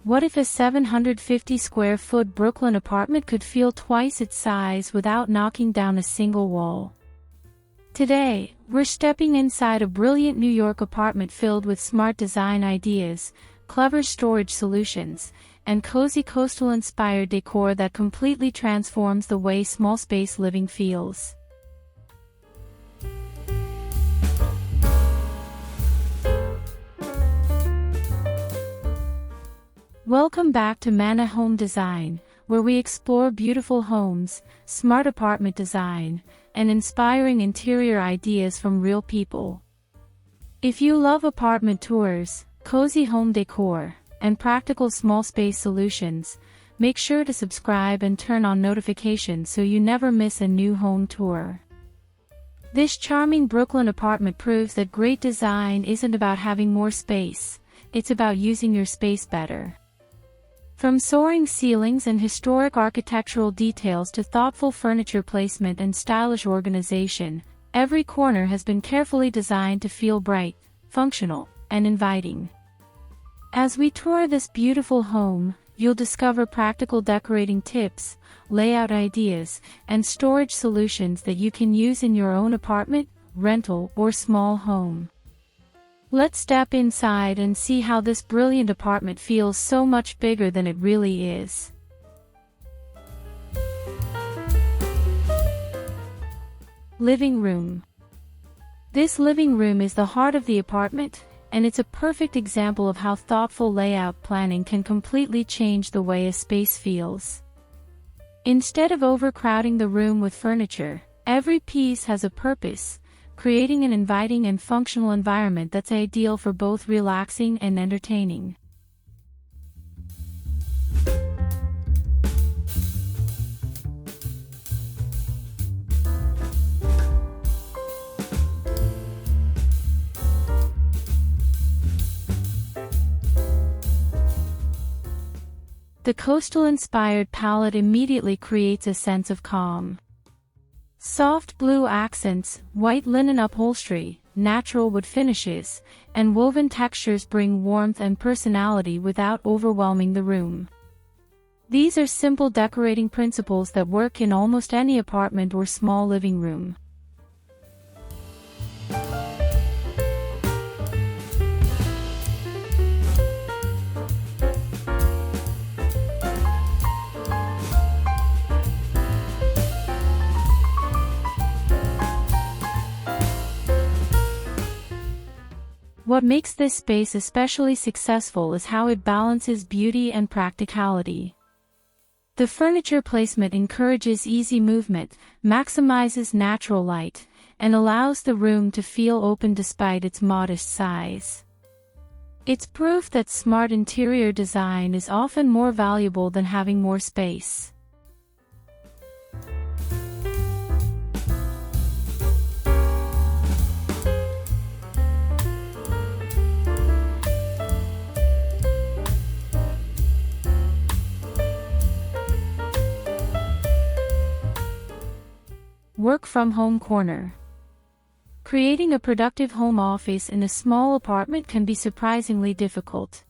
What if a 750 square foot Brooklyn apartment could feel twice its size without knocking down a single wall? Today, we're stepping inside a brilliant New York apartment filled with smart design ideas, clever storage solutions, and cozy coastal-inspired decor that completely transforms the way small space living feels. Welcome back to Manna Home Design, where we explore beautiful homes, smart apartment design, and inspiring interior ideas from real people. If you love apartment tours, cozy home decor, and practical small space solutions, make sure to subscribe and turn on notifications so you never miss a new home tour. This charming Brooklyn apartment proves that great design isn't about having more space, it's about using your space better. From soaring ceilings and historic architectural details to thoughtful furniture placement and stylish organization, every corner has been carefully designed to feel bright, functional, and inviting. As we tour this beautiful home, you'll discover practical decorating tips, layout ideas, and storage solutions that you can use in your own apartment, rental, or small home. Let's step inside and see how this brilliant apartment feels so much bigger than it really is. Living room. This living room is the heart of the apartment, and it's a perfect example of how thoughtful layout planning can completely change the way a space feels. Instead of overcrowding the room with furniture, every piece has a purpose, creating an inviting and functional environment that's ideal for both relaxing and entertaining. The coastal-inspired palette immediately creates a sense of calm. Soft blue accents, white linen upholstery, natural wood finishes, and woven textures bring warmth and personality without overwhelming the room. These are simple decorating principles that work in almost any apartment or small living room. What makes this space especially successful is how it balances beauty and practicality. The furniture placement encourages easy movement, maximizes natural light, and allows the room to feel open despite its modest size. It's proof that smart interior design is often more valuable than having more space. Work from home corner. Creating a productive home office in a small apartment can be surprisingly difficult.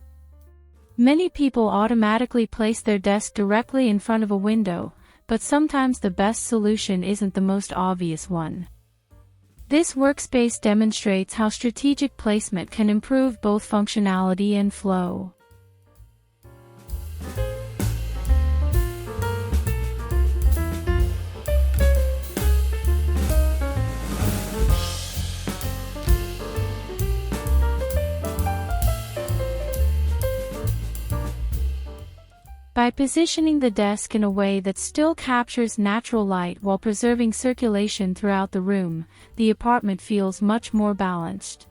Many people automatically place their desk directly in front of a window, but sometimes the best solution isn't the most obvious one. This workspace demonstrates how strategic placement can improve both functionality and flow. By positioning the desk in a way that still captures natural light while preserving circulation throughout the room, the apartment feels much more balanced.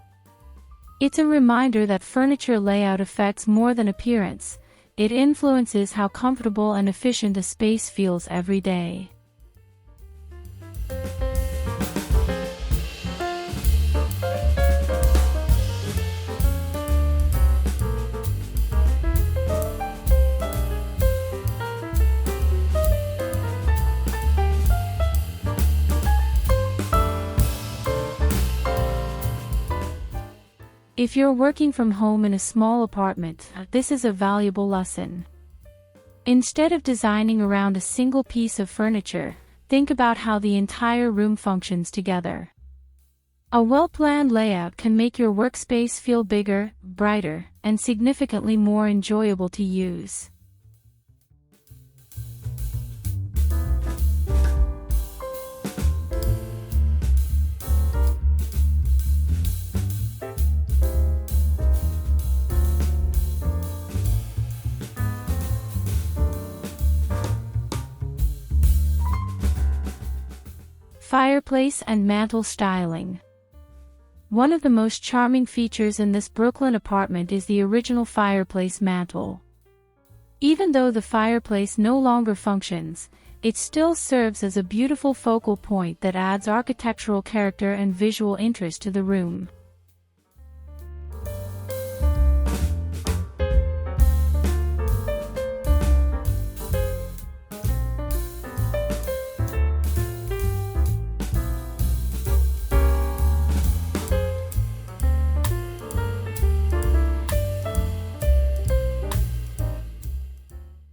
It's a reminder that furniture layout affects more than appearance, it influences how comfortable and efficient a space feels every day. If you're working from home in a small apartment, this is a valuable lesson. Instead of designing around a single piece of furniture, think about how the entire room functions together. A well-planned layout can make your workspace feel bigger, brighter, and significantly more enjoyable to use. Fireplace and mantel styling. One of the most charming features in this Brooklyn apartment is the original fireplace mantel. Even though the fireplace no longer functions, it still serves as a beautiful focal point that adds architectural character and visual interest to the room.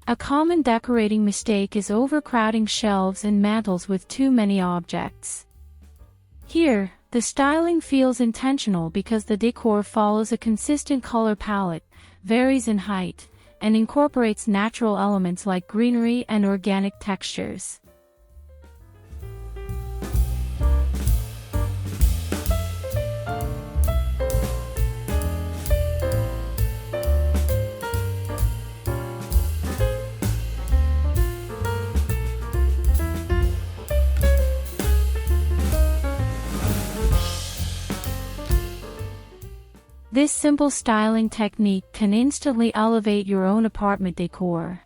A common decorating mistake is overcrowding shelves and mantels with too many objects. Here, the styling feels intentional because the decor follows a consistent color palette, varies in height, and incorporates natural elements like greenery and organic textures. This simple styling technique can instantly elevate your own apartment decor.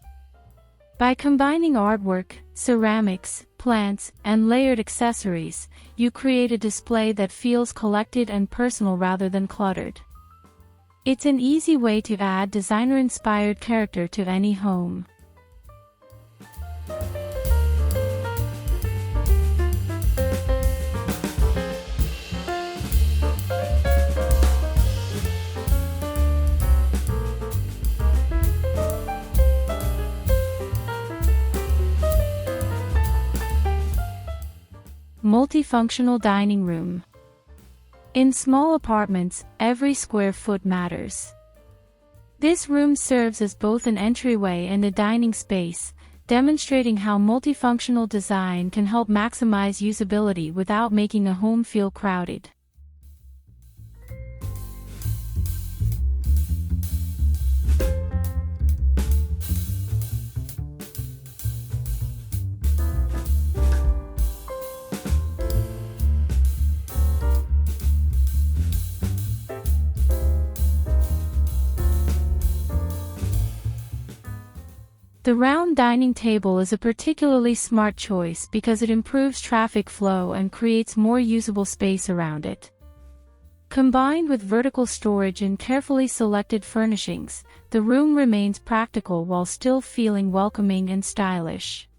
By combining artwork, ceramics, plants, and layered accessories, you create a display that feels collected and personal rather than cluttered. It's an easy way to add designer-inspired character to any home. Multifunctional dining room. In small apartments, every square foot matters. This room serves as both an entryway and a dining space, demonstrating how multifunctional design can help maximize usability without making a home feel crowded. The round dining table is a particularly smart choice because it improves traffic flow and creates more usable space around it. Combined with vertical storage and carefully selected furnishings, the room remains practical while still feeling welcoming and stylish.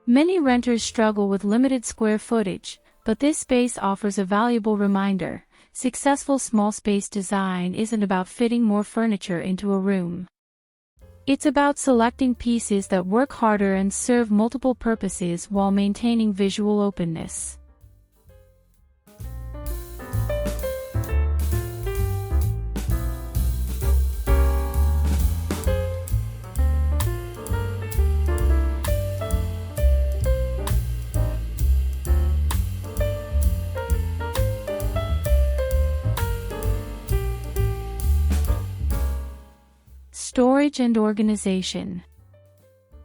Many renters struggle with limited square footage, but this space offers a valuable reminder: successful small space design isn't about fitting more furniture into a room. It's about selecting pieces that work harder and serve multiple purposes while maintaining visual openness. Storage and organization.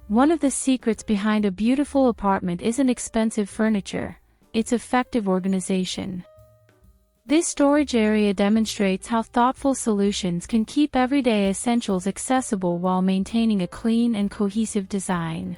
One of the secrets behind a beautiful apartment isn't expensive furniture, it's effective organization. This storage area demonstrates how thoughtful solutions can keep everyday essentials accessible while maintaining a clean and cohesive design.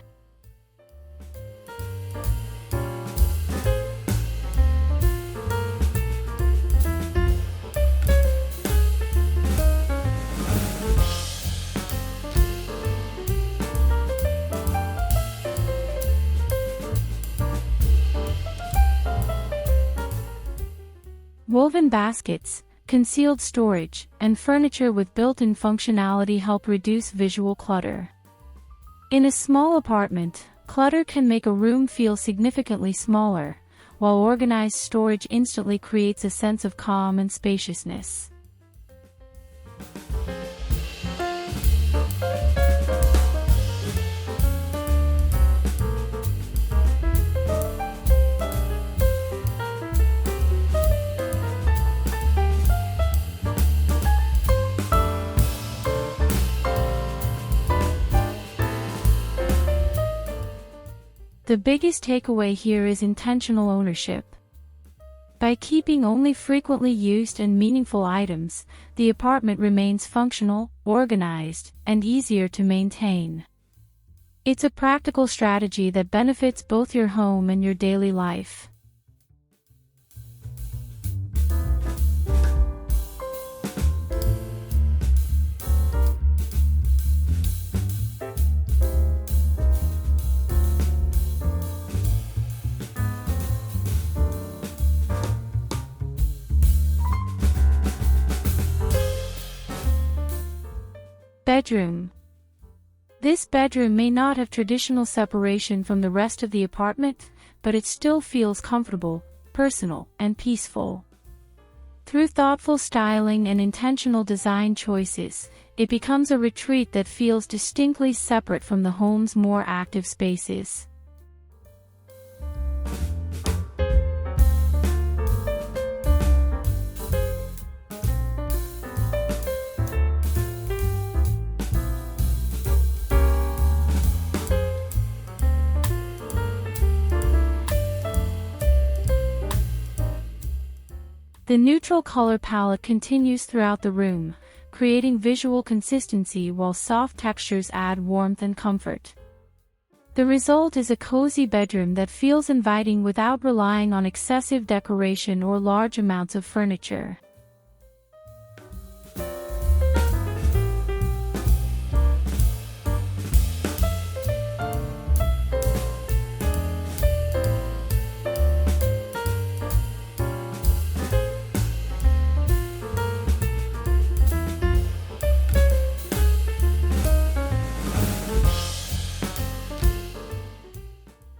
Woven baskets, concealed storage, and furniture with built-in functionality help reduce visual clutter. In a small apartment, clutter can make a room feel significantly smaller, while organized storage instantly creates a sense of calm and spaciousness. The biggest takeaway here is intentional ownership. By keeping only frequently used and meaningful items, the apartment remains functional, organized, and easier to maintain. It's a practical strategy that benefits both your home and your daily life. Bedroom. This bedroom may not have traditional separation from the rest of the apartment, but it still feels comfortable, personal, and peaceful. Through thoughtful styling and intentional design choices, it becomes a retreat that feels distinctly separate from the home's more active spaces. The neutral color palette continues throughout the room, creating visual consistency while soft textures add warmth and comfort. The result is a cozy bedroom that feels inviting without relying on excessive decoration or large amounts of furniture.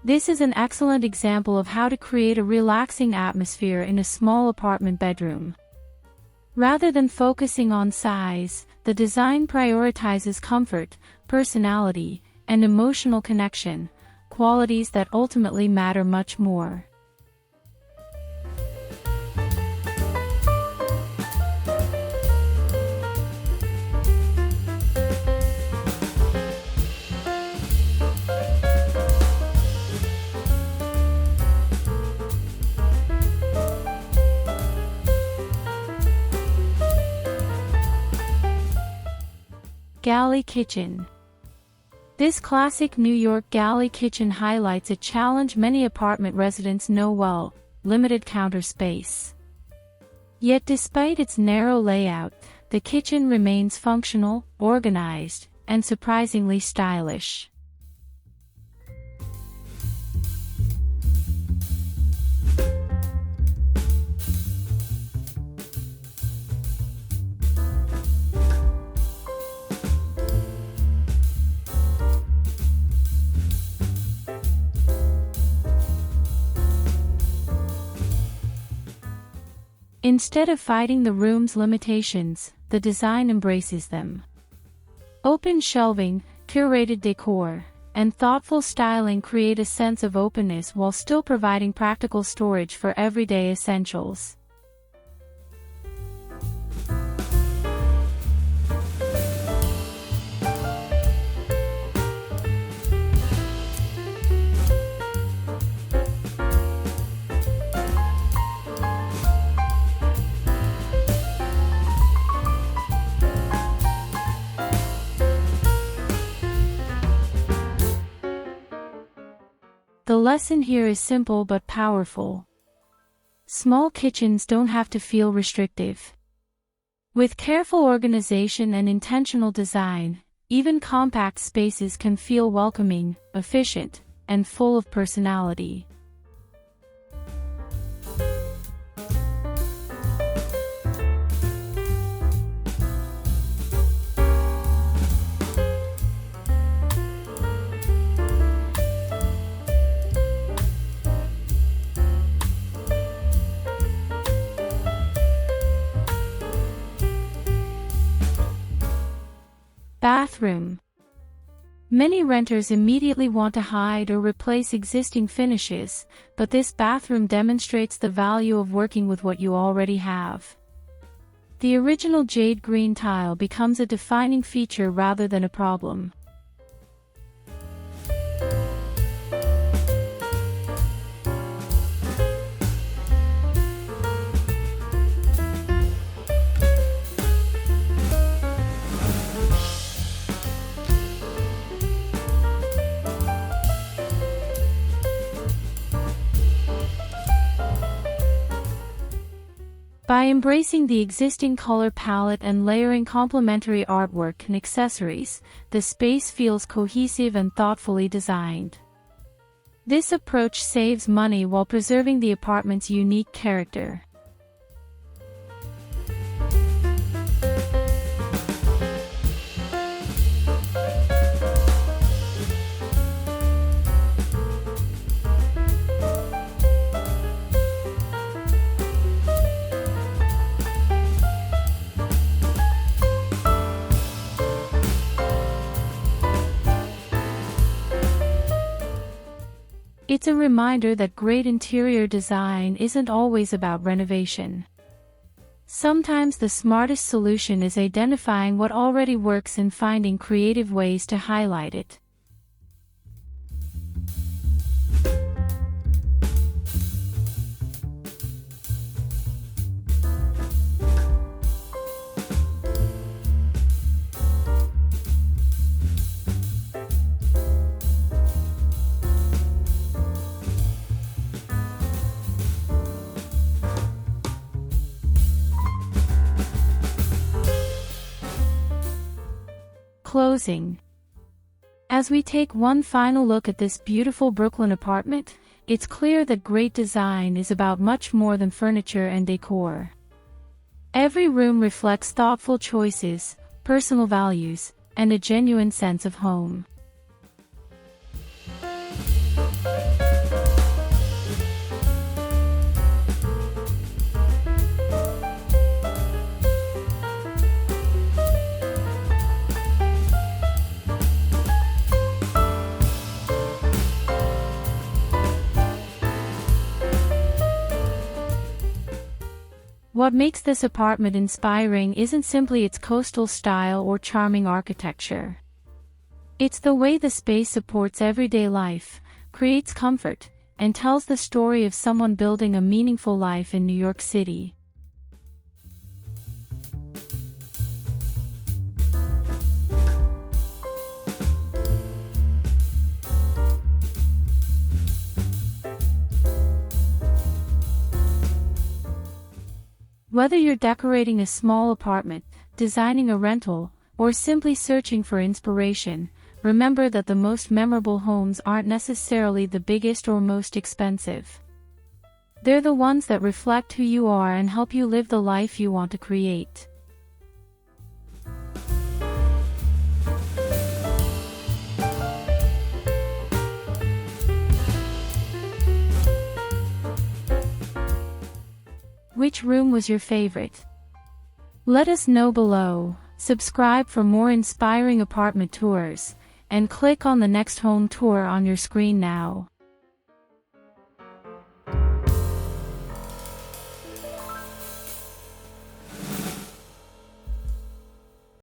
This is an excellent example of how to create a relaxing atmosphere in a small apartment bedroom. Rather than focusing on size, the design prioritizes comfort, personality, and emotional connection, qualities that ultimately matter much more. Galley kitchen. This classic New York galley kitchen highlights a challenge many apartment residents know well: limited counter space. Yet despite its narrow layout, the kitchen remains functional, organized, and surprisingly stylish. Instead of fighting the room's limitations, the design embraces them. Open shelving, curated decor, and thoughtful styling create a sense of openness while still providing practical storage for everyday essentials. The lesson here is simple but powerful. Small kitchens don't have to feel restrictive. With careful organization and intentional design, even compact spaces can feel welcoming, efficient, and full of personality. bathroom. Many renters immediately want to hide or replace existing finishes, but this bathroom demonstrates the value of working with what you already have. The original jade green tile becomes a defining feature rather than a problem. By embracing the existing color palette and layering complementary artwork and accessories, the space feels cohesive and thoughtfully designed. This approach saves money while preserving the apartment's unique character. It's a reminder that great interior design isn't always about renovation. Sometimes the smartest solution is identifying what already works and finding creative ways to highlight it. Closing. As we take one final look at this beautiful Brooklyn apartment, it's clear that great design is about much more than furniture and decor. Every room reflects thoughtful choices, personal values, and a genuine sense of home. What makes this apartment inspiring isn't simply its coastal style or charming architecture. It's the way the space supports everyday life, creates comfort, and tells the story of someone building a meaningful life in New York City. Whether you're decorating a small apartment, designing a rental, or simply searching for inspiration, remember that the most memorable homes aren't necessarily the biggest or most expensive. They're the ones that reflect who you are and help you live the life you want to create. Which room was your favorite? Let us know below, subscribe for more inspiring apartment tours, and click on the next home tour on your screen now.